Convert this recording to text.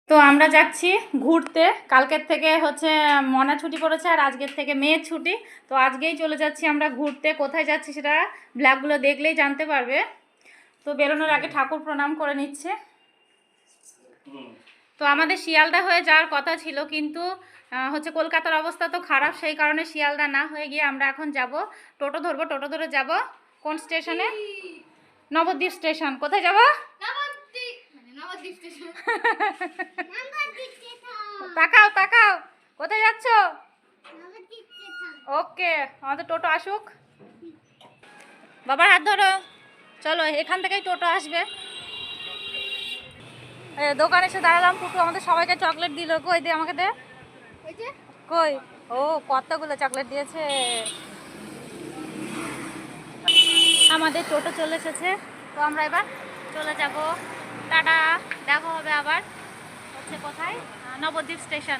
তো আমরা যাচ্ছি ঘুরতে। কালকের থেকে হচ্ছে মনা ছুটি পড়েছে আর আজকের থেকে মেয়ের ছুটি। তো আজকেই চলে যাচ্ছি আমরা ঘুরতে। কোথায় যাচ্ছি সেটা ব্লগগুলো দেখলেই জানতে পারবে। তো বেরোনোর আগে ঠাকুর প্রণাম করে নিচ্ছে। তো আমাদের শিয়ালদা হয়ে যাওয়ার কথা ছিল, কিন্তু হচ্ছে কলকাতার অবস্থা তো খারাপ, সেই কারণে শিয়ালদা না হয়ে গিয়ে আমরা এখন যাব টোটো ধরবো। টোটো ধরে যাব কোন স্টেশনে? নবদ্বীপ স্টেশন। কোথায় যাব? তাকাও তাকাও, কোথায় যাচ্ছ? ওকে, আমাদের টোটো আসুক। বাবার হাত ধরো, চলো। এখান থেকেই টোটো আসবে। দোকানে এসে দাঁড়ালাম, পুটু আমাদের সবাইকে চকলেট দিল। কই দে, আমাকে দে। কই? ও, কতগুলো চকলেট দিয়েছে। আমাদের টোটো চলে এসেছে। তো আমরা এবার চলে যাব। টাটা, দেখা হবে আবার হচ্ছে কোথায়? নবদ্বীপ স্টেশন।